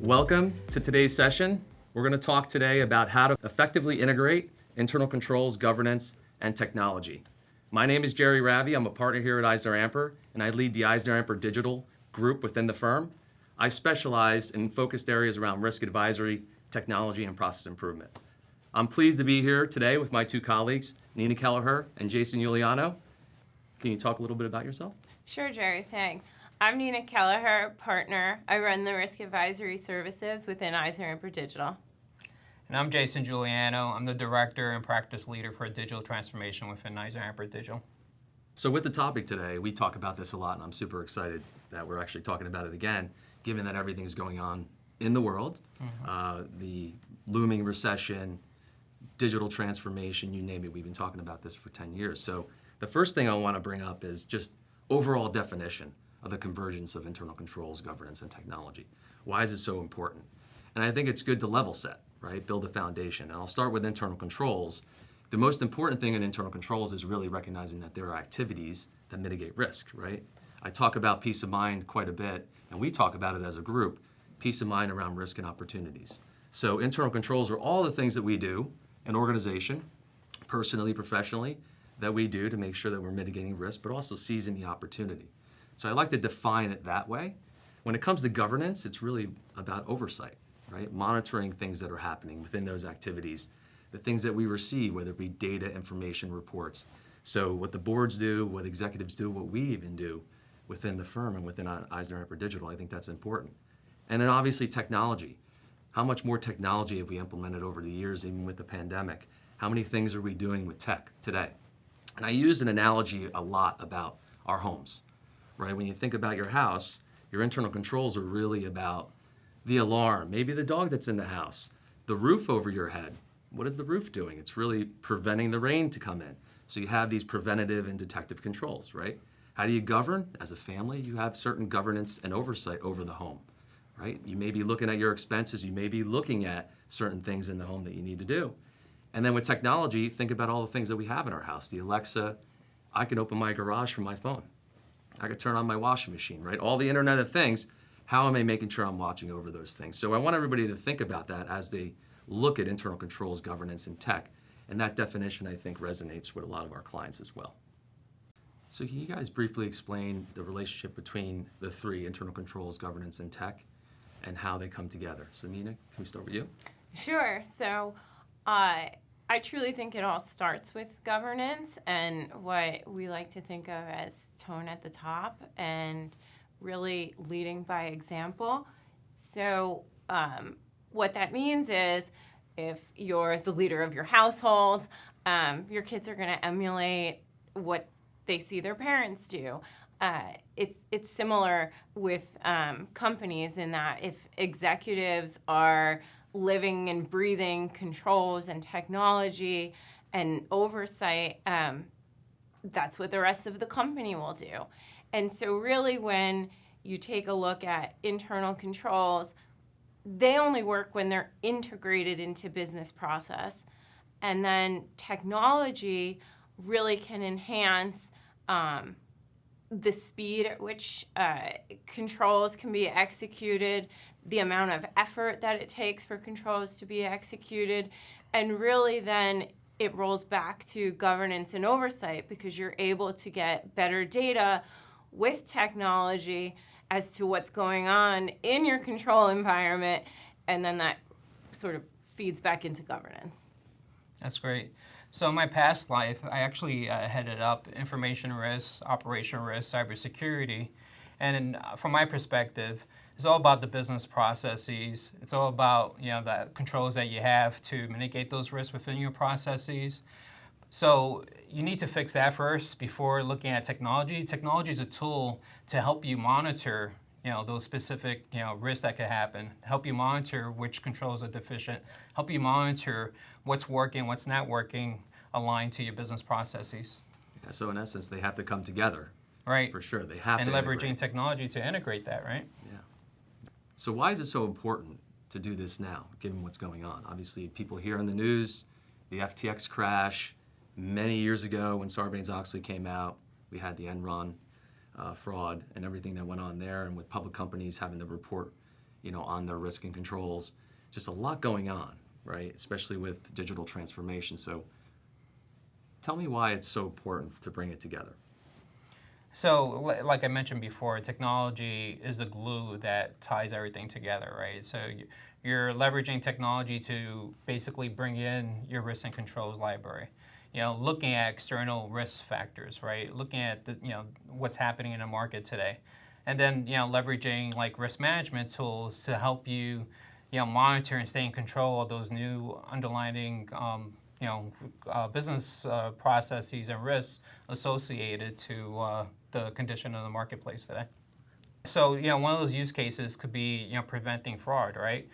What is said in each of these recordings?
Welcome to today's session. We're going to talk today about how to effectively integrate internal controls, governance, and technology. My name is Jerry Ravi. I'm a partner here at EisnerAmper, and I lead the EisnerAmper Digital group within the firm. I specialize in focused areas around risk advisory, technology, and process improvement. I'm pleased to be here today with my two colleagues, Nina Kelleher and Jason Giuliano. Can you talk a little bit about yourself? Sure, Jerry, thanks. I'm Nina Kelleher, partner. I run the risk advisory services within EisnerAmper Digital. And I'm Jason Giuliano. I'm the director and practice leader for digital transformation within EisnerAmper Digital. So with the topic today, we talk about this a lot, and I'm super excited that we're actually talking about it again, given that everything is going on in the world, the looming recession, digital transformation, you name it. We've been talking about this for 10 years. So the first thing I want to bring up is just overall definition of the convergence of internal controls, governance, and technology. Why is it so important? And I think it's good to level set, right? Build a foundation. And I'll start with internal controls. The most important thing in internal controls is really recognizing that there are activities that mitigate risk, right? I talk about peace of mind quite a bit, and we talk about it as a group, peace of mind around risk and opportunities. So internal controls are all the things that we do, an organization, personally, professionally, that we do to make sure that we're mitigating risk, but also seizing the opportunity. So I like to define it that way. When it comes to governance, it's really about oversight, right? Monitoring things that are happening within those activities, the things that we receive, whether it be data, information, reports. So what the boards do, what executives do, what we even do within the firm and within EisnerAmper Digital, I think that's important. And then obviously technology. How much more technology have we implemented over the years, even with the pandemic? How many things are we doing with tech today? And I use an analogy a lot about our homes, right? When you think about your house, your internal controls are really about the alarm, maybe the dog that's in the house, the roof over your head. What is the roof doing? It's really preventing the rain to come in. So you have these preventative and detective controls, right? How do you govern? As a family, you have certain governance and oversight over the home, right? You may be looking at your expenses. You may be looking at certain things in the home that you need to do. And then with technology, think about all the things that we have in our house. The Alexa, I can open my garage from my phone. I could turn on my washing machine, right? All the Internet of Things. How am I making sure I'm watching over those things? So I want everybody to think about that as they look at internal controls, governance, and tech. And that definition, I think, resonates with a lot of our clients as well. So can you guys briefly explain the relationship between the three, internal controls, governance, and tech, and how they come together? So Nina, can we start with you? Sure. So I truly think it all starts with governance and what we like to think of as tone at the top and really leading by example. So what that means is if you're the leader of your household, your kids are going to emulate what they see their parents do. It's similar with companies in that if executives are living and breathing controls and technology and oversight, that's what the rest of the company will do. And so really when you take a look at internal controls, they only work when they're integrated into business process. And then technology really can enhance the speed at which controls can be executed, the amount of effort that it takes for controls to be executed, and really then it rolls back to governance and oversight because you're able to get better data with technology as to what's going on in your control environment, and then that sort of feeds back into governance. That's great. So in my past life, I actually headed up information risk, operation risk, cybersecurity. And from my perspective, it's all about the business processes. It's all about the controls that you have to mitigate those risks within your processes. So you need to fix that first before looking at technology. Technology is a tool to help you monitor those specific risks that could happen, help you monitor which controls are deficient, help you monitor what's working, what's not working, aligned to your business processes. Yeah, so in essence, they have to come together. Right. For sure, they have and to leveraging integrate. technology to integrate that, right? Yeah. So why is it so important to do this now, given what's going on? Obviously, people hear in the news, the FTX crash, many years ago when Sarbanes-Oxley came out, we had the Enron fraud and everything that went on there, and with public companies having to report on their risk and controls. Just a lot going on, right? Especially with digital transformation. So tell me why it's so important to bring it together. So, like I mentioned before, technology is the glue that ties everything together, right? So, you're leveraging technology to basically bring in your risk and controls library. Looking at external risk factors, right? Looking at what's happening in the market today, and then leveraging like risk management tools to help you, monitor and stay in control of those new underlying business processes and risks associated to the condition of the marketplace today. So, one of those use cases could be, preventing fraud, right?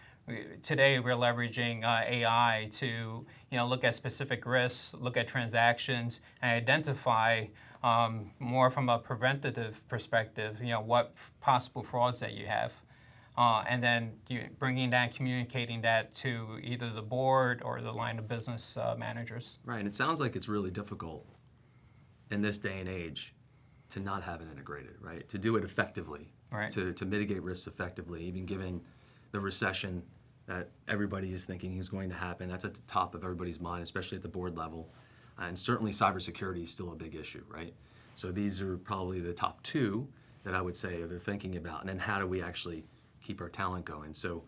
Today, we're leveraging AI to, look at specific risks, look at transactions, and identify more from a preventative perspective, what possible frauds that you have. And then bringing that, communicating that to either the board or the line of business managers. Right, and it sounds like it's really difficult in this day and age to not have it integrated, right? To do it effectively, right. to mitigate risks effectively, even given the recession that everybody is thinking is going to happen. That's at the top of everybody's mind, especially at the board level. And certainly cybersecurity is still a big issue, right? So these are probably the top two that I would say they're thinking about. And then how do we actually keep our talent going? So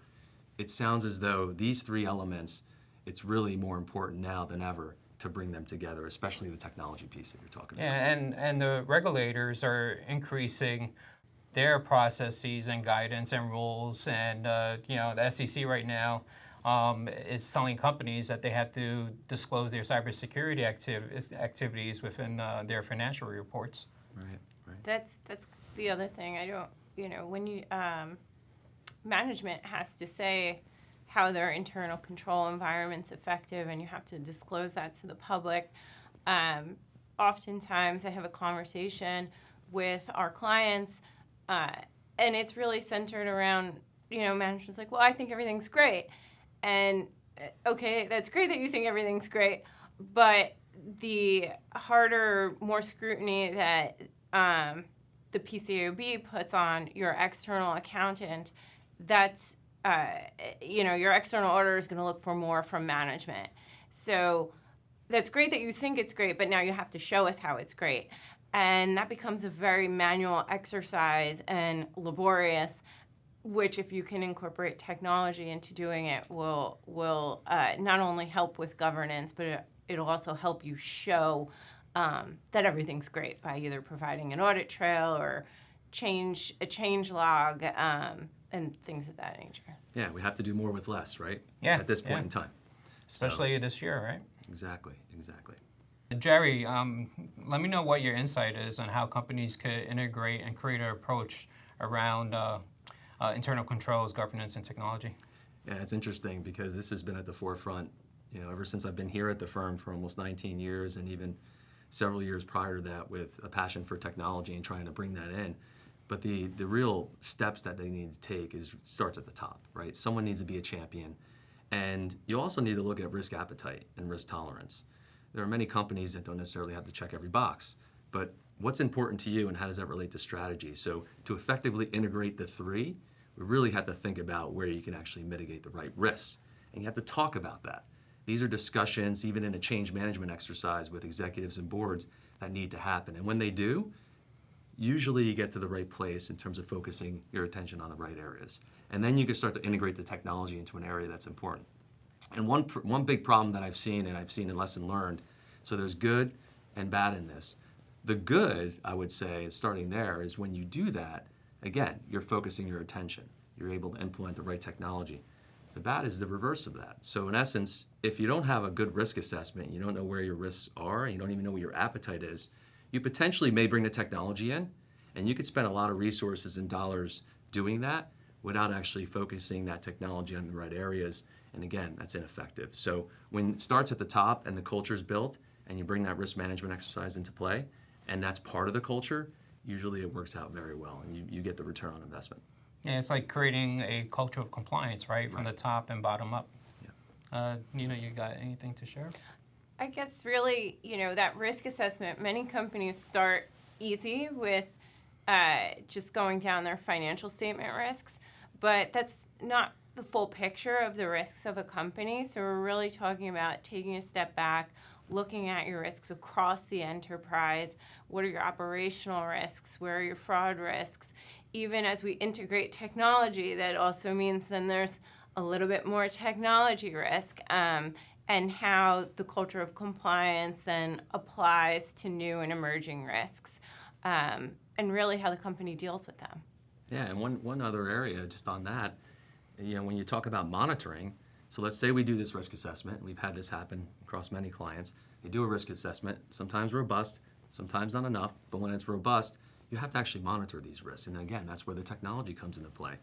it sounds as though these three elements, it's really more important now than ever to bring them together, especially the technology piece that you're talking about. Yeah, and the regulators are increasing their processes and guidance and rules, and the SEC right now is telling companies that they have to disclose their cybersecurity activities within their financial reports. Right. That's the other thing. I don't, when you management has to say how their internal control environment's effective, and you have to disclose that to the public. Oftentimes, I have a conversation with our clients, and it's really centered around, management's like, well, I think everything's great. And okay, that's great that you think everything's great, but the harder, more scrutiny that the PCAOB puts on your external accountant, that's your external auditor is going to look for more from management. So that's great that you think it's great, but now you have to show us how it's great. And that becomes a very manual exercise and laborious, which if you can incorporate technology into doing it will not only help with governance, but it'll also help you show that everything's great by either providing an audit trail or a change log, and things of that nature. Yeah, we have to do more with less, right? Yeah. At this point in time. Especially this year, right? Exactly. Jerry, let me know what your insight is on how companies could integrate and create an approach around internal controls, governance, and technology. Yeah, it's interesting because this has been at the forefront, ever since I've been here at the firm for almost 19 years, and even several years prior to that with a passion for technology and trying to bring that in. But the real steps that they need to take starts at the top, right? Someone needs to be a champion. And you also need to look at risk appetite and risk tolerance. There are many companies that don't necessarily have to check every box, but what's important to you and how does that relate to strategy? So to effectively integrate the three, we really have to think about where you can actually mitigate the right risks. And you have to talk about that. These are discussions, even in a change management exercise with executives and boards, that need to happen. And when they do, usually you get to the right place in terms of focusing your attention on the right areas. And then you can start to integrate the technology into an area that's important. And one big problem that I've seen, and I've seen a lesson learned, so there's good and bad in this. The good, I would say, starting there, is when you do that, again, you're focusing your attention. You're able to implement the right technology. The bad is the reverse of that. So in essence, if you don't have a good risk assessment, you don't know where your risks are, and you don't even know what your appetite is, you potentially may bring the technology in, and you could spend a lot of resources and dollars doing that without actually focusing that technology on the right areas. And again, that's ineffective. So when it starts at the top and the culture is built, and you bring that risk management exercise into play, and that's part of the culture, usually it works out very well, and you get the return on investment. Yeah, it's like creating a culture of compliance, right? From the top and bottom up. Yeah. Nina, you got anything to share? I guess really, that risk assessment, many companies start easy with just going down their financial statement risks, but that's not the full picture of the risks of a company. So we're really talking about taking a step back, looking at your risks across the enterprise. What are your operational risks? Where are your fraud risks? Even as we integrate technology, that also means then there's a little bit more technology risk, and how the culture of compliance then applies to new and emerging risks, and really how the company deals with them. Yeah, and one other area just on that, when you talk about monitoring, so let's say we do this risk assessment. We've had this happen across many clients. They do a risk assessment, sometimes robust, sometimes not enough, but when it's robust, you have to actually monitor these risks. And again, that's where the technology comes into play.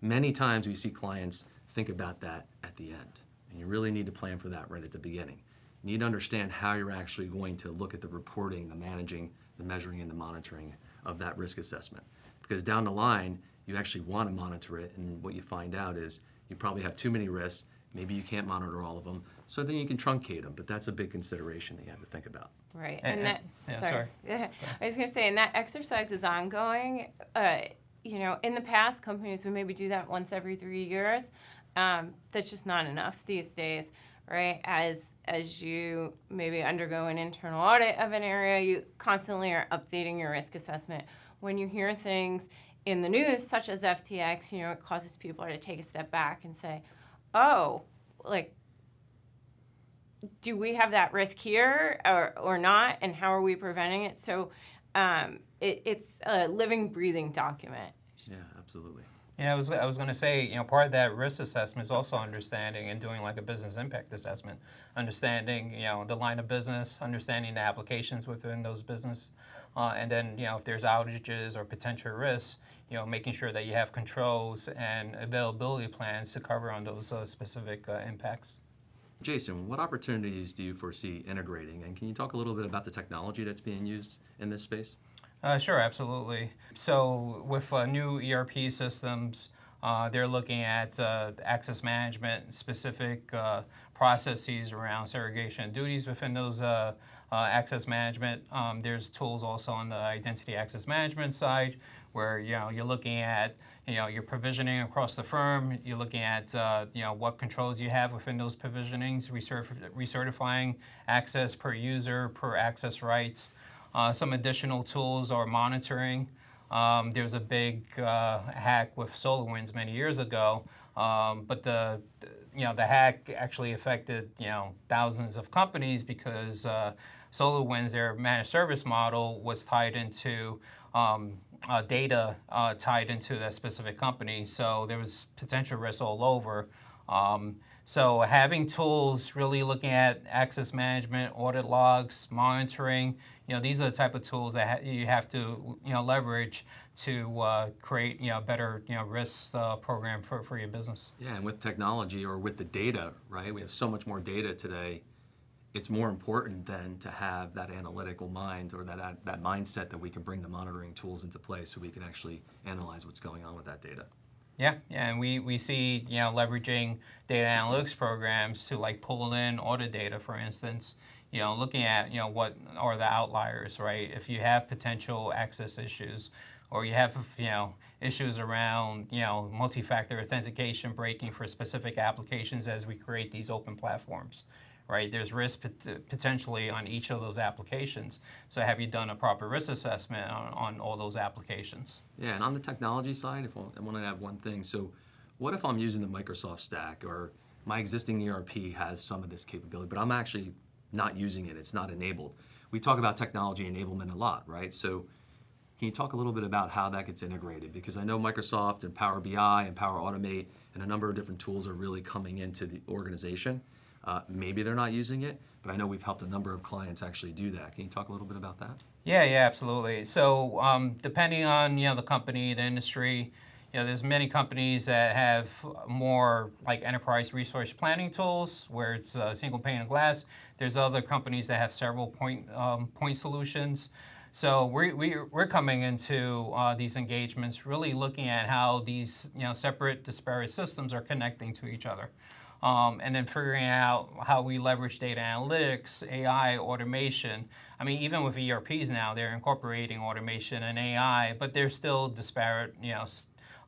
Many times we see clients think about that at the end. And you really need to plan for that right at the beginning. You need to understand how you're actually going to look at the reporting, the managing, the measuring, and the monitoring of that risk assessment. Because down the line, you actually want to monitor it, and what you find out is you probably have too many risks. Maybe you can't monitor all of them, so then you can truncate them, but that's a big consideration that you have to think about. Right, Sorry. I was going to say, and that exercise is ongoing. In the past, companies would maybe do that once every 3 years. That's just not enough these days, right? As you maybe undergo an internal audit of an area, you constantly are updating your risk assessment. When you hear things in the news, such as FTX, it causes people to take a step back and say, oh, do we have that risk here or not, and how are we preventing it? So it's a living, breathing document. Yeah, absolutely. Yeah, I was going to say, part of that risk assessment is also understanding and doing like a business impact assessment, understanding, the line of business, understanding the applications within those business, and then, if there's outages or potential risks, making sure that you have controls and availability plans to cover on those specific impacts. Jason, what opportunities do you foresee integrating, and can you talk a little bit about the technology that's being used in this space? Sure, absolutely. So with new ERP systems, they're looking at access management, specific processes around segregation of duties within those access management. There's tools also on the identity access management side where you're looking at your provisioning across the firm. You're looking at what controls you have within those provisionings, recertifying access per user, per access rights. Some additional tools are monitoring. There was a big hack with SolarWinds many years ago, but the hack actually affected thousands of companies because SolarWinds, their managed service model, was tied into data tied into that specific company. So there was potential risks all over. So having tools, really looking at access management, audit logs, monitoring, these are the type of tools that you have to leverage to create better risk program for your business. Yeah, and with technology or with the data, right? We have so much more data today. It's more important then to have that analytical mind or that mindset that we can bring the monitoring tools into play so we can actually analyze what's going on with that data. Yeah, and we see leveraging data analytics programs to pull in audit data, for instance. Looking at what are the outliers, right? If you have potential access issues, or you have issues around multi-factor authentication breaking for specific applications as we create these open platforms. Right, there's risk potentially on each of those applications. So have you done a proper risk assessment on all those applications? Yeah, and on the technology side, I want to add one thing. So what if I'm using the Microsoft stack or my existing ERP has some of this capability, but I'm actually not using it, it's not enabled. We talk about technology enablement a lot, right? So can you talk a little bit about how that gets integrated? Because I know Microsoft and Power BI and Power Automate and a number of different tools are really coming into the organization. Maybe they're not using it, but I know we've helped a number of clients actually do that. Can you talk a little bit about that? Yeah, absolutely. So depending on the company, the industry, there's many companies that have more like enterprise resource planning tools where it's a single pane of glass. There's other companies that have several point solutions. So we're coming into these engagements really looking at how these separate disparate systems are connecting to each other. And then figuring out how we leverage data analytics, AI, automation. I mean, even with ERPs now, they're incorporating automation and AI, but they're still disparate,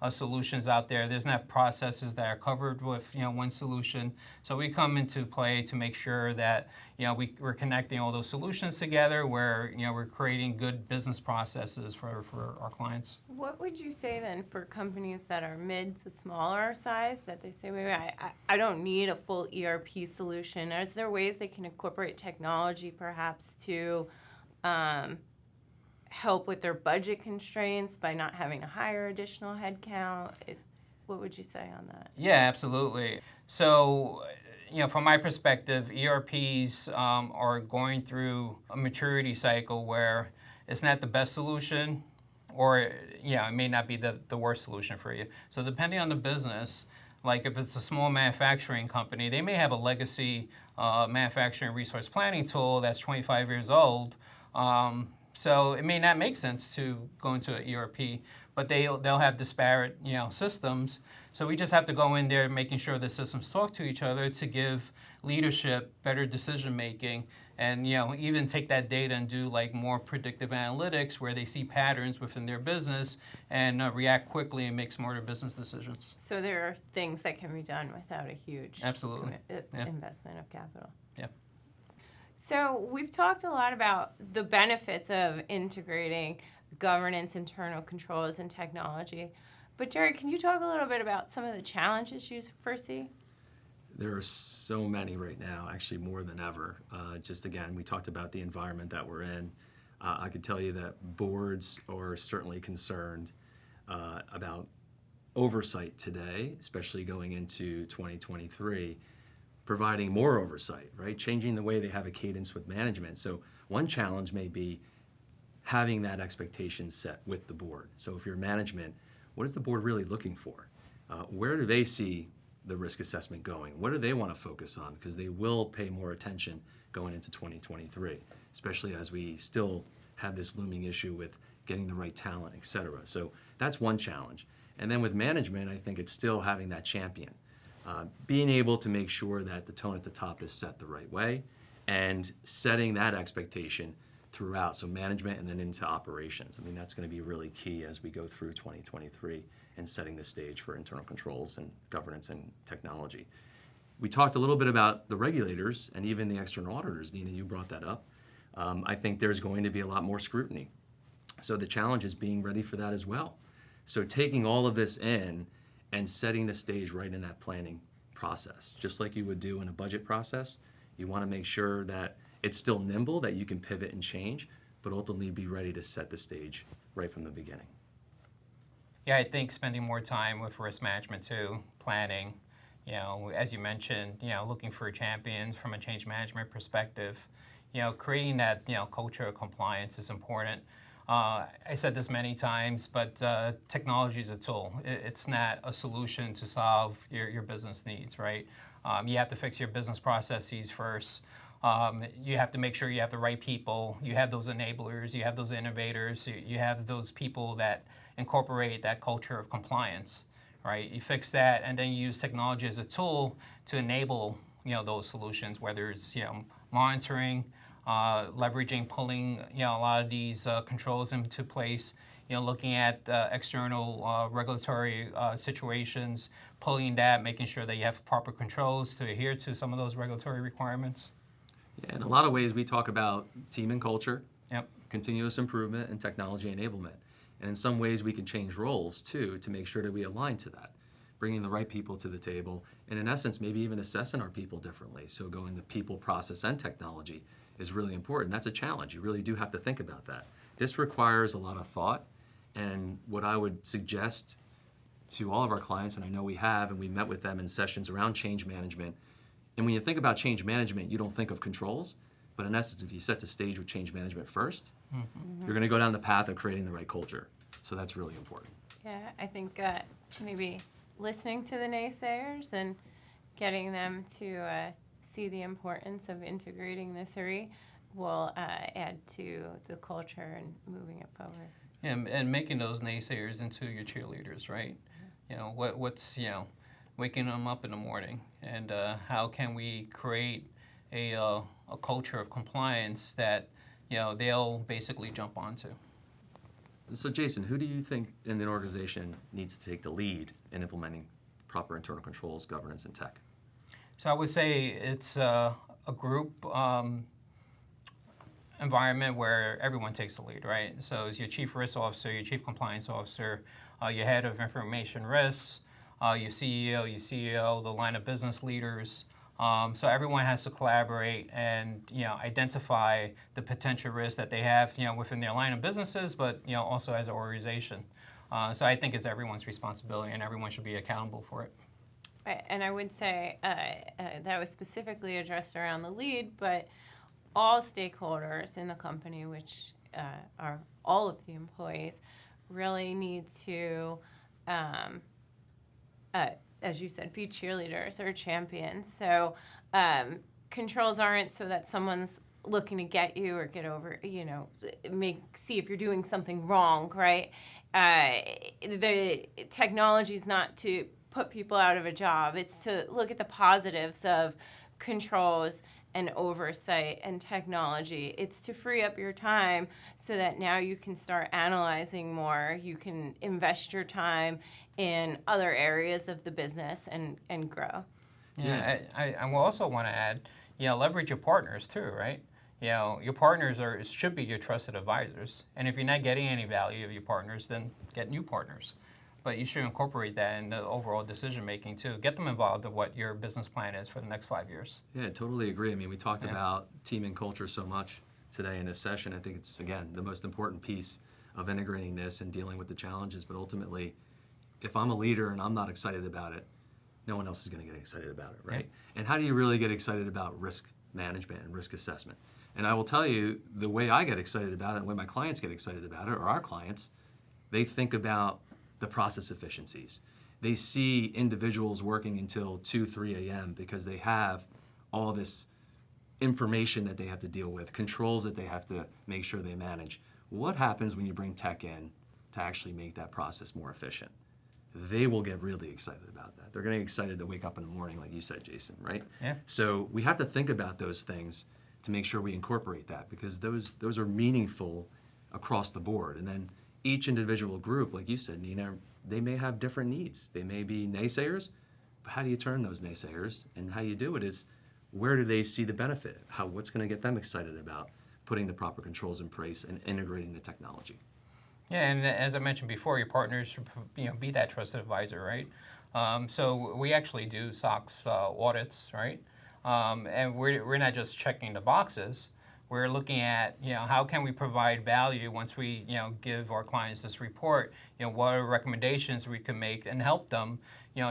solutions out there. There's not processes that are covered with one solution. So we come into play to make sure that we're connecting all those solutions together, where we're creating good business processes for our clients. What would you say then for companies that are mid to smaller size that they say, wait, I don't need a full ERP solution? Is there ways they can incorporate technology perhaps to help with their budget constraints by not having to hire additional headcount? What would you say on that? Yeah, absolutely. So, from my perspective, ERPs are going through a maturity cycle where it's not the best solution, or it may not be the worst solution for you. So depending on the business, like if it's a small manufacturing company, they may have a legacy manufacturing resource planning tool that's 25 years old. So it may not make sense to go into an ERP, but they'll have disparate systems. So we just have to go in there making sure the systems talk to each other to give leadership better decision making, and even take that data and do like more predictive analytics where they see patterns within their business and react quickly and make smarter business decisions. So there are things that can be done without a huge Absolutely. investment of capital. Yeah. So we've talked a lot about the benefits of integrating governance, internal controls, and technology. But Jerry, can you talk a little bit about some of the challenges you foresee? There are so many right now, actually more than ever. Just again, we talked about the environment that we're in. I could tell you that boards are certainly concerned about oversight today, especially going into 2023, providing more oversight, right? Changing the way they have a cadence with management. So one challenge may be having that expectation set with the board. So if you're management, what is the board really looking for? Where do they see the risk assessment going? What do they want to focus on? Because they will pay more attention going into 2023, especially as we still have this looming issue with getting the right talent, et cetera. So that's one challenge. And then with management, I think it's still having that champion. Being able to make sure that the tone at the top is set the right way and setting that expectation throughout, so management and then into operations. I mean, that's going to be really key as we go through 2023 and setting the stage for internal controls and governance and technology. We talked a little bit about the regulators and even the external auditors. Nina, you brought that up. I think there's going to be a lot more scrutiny. So the challenge is being ready for that as well. So taking all of this in and setting the stage right in that planning process, just like you would do in a budget process. You want to make sure that it's still nimble, that you can pivot and change, but ultimately be ready to set the stage right from the beginning. Yeah, I think spending more time with risk management too, planning, as you mentioned, looking for champions from a change management perspective, creating that, culture of compliance is important. I said this many times, but technology is a tool. It's not a solution to solve your business needs, right? You have to fix your business processes first. You have to make sure you have the right people. You have those enablers. You have those innovators. You have those people that incorporate that culture of compliance, right? You fix that, and then you use technology as a tool to enable, those solutions, whether it's, monitoring, leveraging, pulling, a lot of these controls into place, looking at external regulatory situations, pulling that, making sure that you have proper controls to adhere to some of those regulatory requirements. Yeah, in a lot of ways, we talk about team and culture, Yep. continuous improvement, and technology enablement. And in some ways, we can change roles, too, to make sure that we align to that, bringing the right people to the table, and in essence, maybe even assessing our people differently. So going to people, process, and technology is really important. That's a challenge. You really do have to think about that. This requires a lot of thought, and what I would suggest to all of our clients, and I know we have, and we met with them in sessions around change management, and when you think about change management, you don't think of controls, but in essence, if you set the stage with change management first, you're going to go down the path of creating the right culture. So that's really important. Yeah, I think maybe listening to the naysayers and getting them to see the importance of integrating the three will add to the culture and moving it forward. Yeah, and making those naysayers into your cheerleaders, right? What's waking them up in the morning, and how can we create a culture of compliance that they'll basically jump onto. So Jason, who do you think in an organization needs to take the lead in implementing proper internal controls, governance, and tech? So I would say it's a group environment where everyone takes the lead, right? So it's your chief risk officer, your chief compliance officer, your head of information risks, your CEO, the line of business leaders. So everyone has to collaborate and identify the potential risks that they have within their line of businesses, but also as an organization. So I think it's everyone's responsibility, and everyone should be accountable for it. And I would say that was specifically addressed around the lead, but all stakeholders in the company, which are all of the employees, really need to, as you said, be cheerleaders or champions. So controls aren't so that someone's looking to get you or get over, see if you're doing something wrong, right? The technology is not to put people out of a job. It's to look at the positives of controls and oversight and technology. It's to free up your time so that now you can start analyzing more. You can invest your time in other areas of the business and grow. Yeah, I will also want to add, leverage your partners too, right? Your partners should be your trusted advisors. And if you're not getting any value of your partners, then get new partners. But you should incorporate that in the overall decision making too. Get them involved in what your business plan is for the next 5 years. Yeah, I totally agree. I mean, we talked about team and culture so much today in this session. I think it's, again, the most important piece of integrating this and dealing with the challenges. But ultimately, if I'm a leader and I'm not excited about it, no one else is going to get excited about it, right? Yeah. And how do you really get excited about risk management and risk assessment? And I will tell you, the way I get excited about it, and the way my clients get excited about it, or our clients, they think about the process efficiencies. They see individuals working until 2, 3 a.m. because they have all this information that they have to deal with, controls that they have to make sure they manage. What happens when you bring tech in to actually make that process more efficient? They will get really excited about that. They're going to get excited to wake up in the morning, like you said, Jason, right? Yeah. So we have to think about those things to make sure we incorporate that, because those are meaningful across the board. And then each individual group, like you said, Nina, they may have different needs. They may be naysayers, but how do you turn those naysayers? And how you do it is, where do they see the benefit? What's going to get them excited about putting the proper controls in place and integrating the technology? Yeah, and as I mentioned before, your partners should be that trusted advisor, right? So we actually do SOX audits, right? And we're not just checking the boxes. We're looking at, how can we provide value once we, give our clients this report? What are recommendations we can make and help them,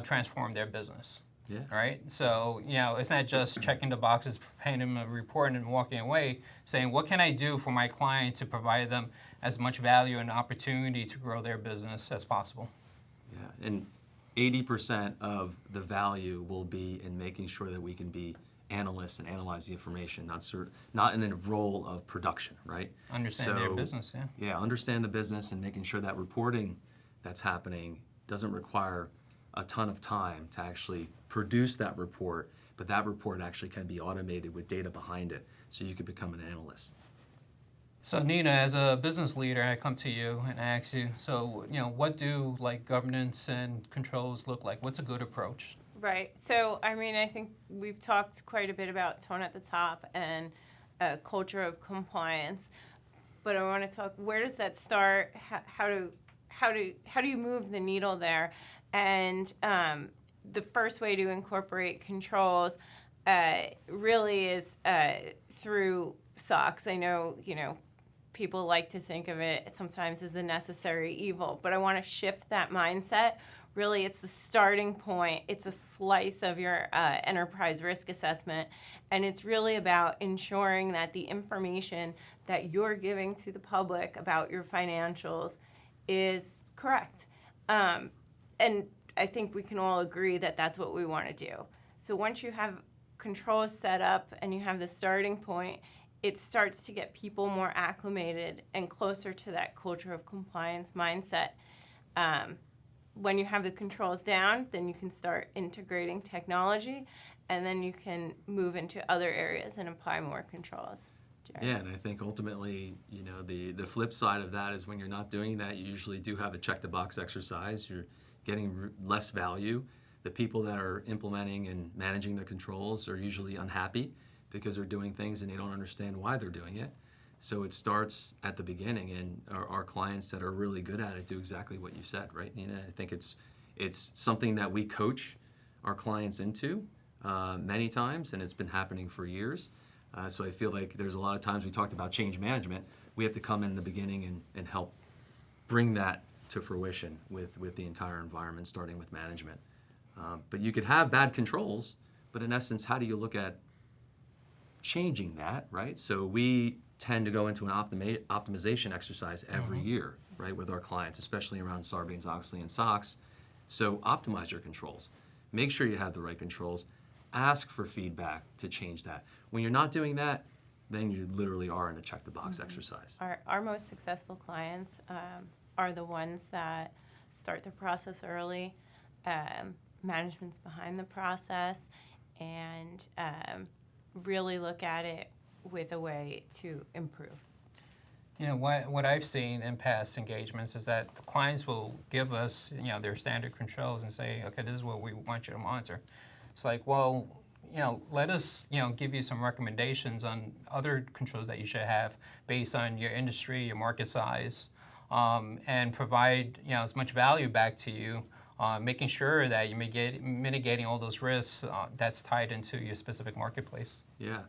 transform their business? Yeah. Right? So, it's not just checking the boxes, handing them a report and walking away, saying, what can I do for my client to provide them as much value and opportunity to grow their business as possible? Yeah, and 80% of the value will be in making sure that we can be analysts and analyze the information, not in the role of production, right? Understand their business, yeah. Yeah, understand the business and making sure that reporting that's happening doesn't require a ton of time to actually produce that report, but that report actually can be automated with data behind it, so you can become an analyst. So Nina, as a business leader, I come to you and I ask you, so what do governance and controls look like? What's a good approach? Right. So, I mean, I think we've talked quite a bit about tone at the top and a culture of compliance, but I want to talk, where does that start? How do you move the needle there? And the first way to incorporate controls really is through SOX. I know, people like to think of it sometimes as a necessary evil, but I want to shift that mindset. Really, it's the starting point. It's a slice of your enterprise risk assessment, and it's really about ensuring that the information that you're giving to the public about your financials is correct. And I think we can all agree that that's what we want to do. So once you have controls set up and you have the starting point, it starts to get people more acclimated and closer to that culture of compliance mindset. When you have the controls down, then you can start integrating technology, and then you can move into other areas and apply more controls. Jerry. Yeah, and I think ultimately, the flip side of that is when you're not doing that, you usually do have a check the box exercise. You're getting less value. The people that are implementing and managing the controls are usually unhappy because they're doing things and they don't understand why they're doing it. So it starts at the beginning, and our clients that are really good at it do exactly what you said, right, Nina? I think it's something that we coach our clients into many times, and it's been happening for years. So I feel like there's a lot of times we talked about change management. We have to come in the beginning and help bring that to fruition with the entire environment, starting with management. But you could have bad controls, but in essence, how do you look at changing that, right? So we tend to go into an optimization exercise every year, right, with our clients, especially around Sarbanes-Oxley and SOX. So optimize your controls. Make sure you have the right controls. Ask for feedback to change that. When you're not doing that, then you literally are in a check-the-box exercise. Our most successful clients are the ones that start the process early, management's behind the process, and really look at it with a way to improve. What I've seen in past engagements is that the clients will give us, their standard controls and say, okay, this is what we want you to monitor. It's like, well, let us, give you some recommendations on other controls that you should have based on your industry, your market size, and provide, as much value back to you, making sure that you're mitigating all those risks that's tied into your specific marketplace. Yeah,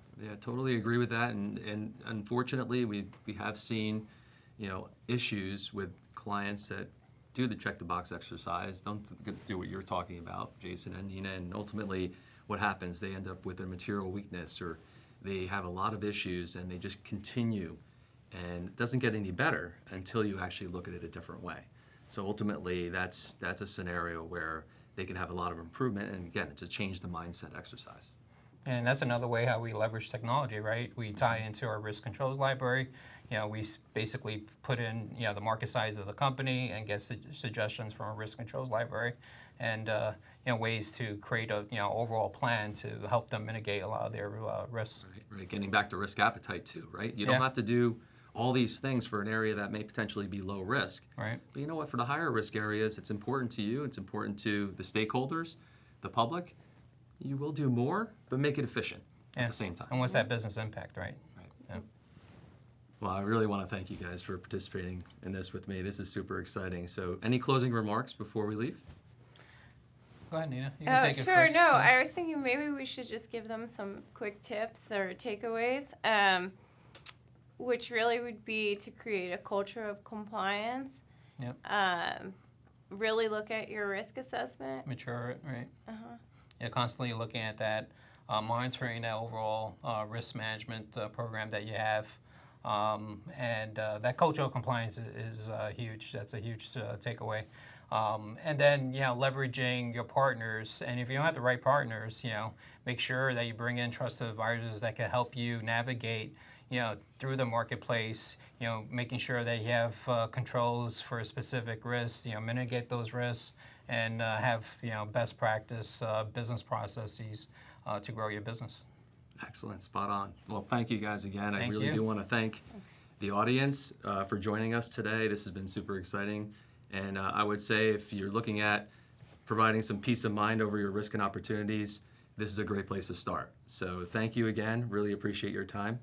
totally agree with that. And unfortunately, we have seen, issues with clients that do the check the box exercise, don't do what you're talking about, Jason and Nina, and ultimately what happens, they end up with a material weakness, or they have a lot of issues and they just continue, and it doesn't get any better until you actually look at it a different way. So ultimately, that's a scenario where they can have a lot of improvement, and again, it's a change the mindset exercise. And that's another way how we leverage technology, right? We tie into our risk controls library. We basically put in, the market size of the company and get suggestions from a risk controls library, and ways to create a overall plan to help them mitigate a lot of their risks. Right. Getting back to risk appetite too, right? You don't have to do all these things for an area that may potentially be low risk. Right. But you know what? For the higher risk areas, it's important to you. It's important to the stakeholders, the public. You will do more, but make it efficient at the same time. And what's that business impact, right? Yeah. Well, I really want to thank you guys for participating in this with me. This is super exciting. So any closing remarks before we leave? Go ahead, Nina. You can take it Sure. first. No, I was thinking maybe we should just give them some quick tips or takeaways, which really would be to create a culture of compliance. Yep. Really look at your risk assessment. Mature it, right? Constantly looking at that, monitoring that overall risk management program that you have. And that culture of compliance is huge. That's a huge takeaway. And then, leveraging your partners. And if you don't have the right partners, make sure that you bring in trusted advisors that can help you navigate, through the marketplace, making sure that you have controls for specific risks, mitigate those risks, and have, best practice business processes to grow your business. Excellent, spot on. Well, thank you guys again. I Thank really you. do want to thank the audience for joining us today. This has been super exciting. And I would say if you're looking at providing some peace of mind over your risk and opportunities, this is a great place to start. So thank you again. Really appreciate your time.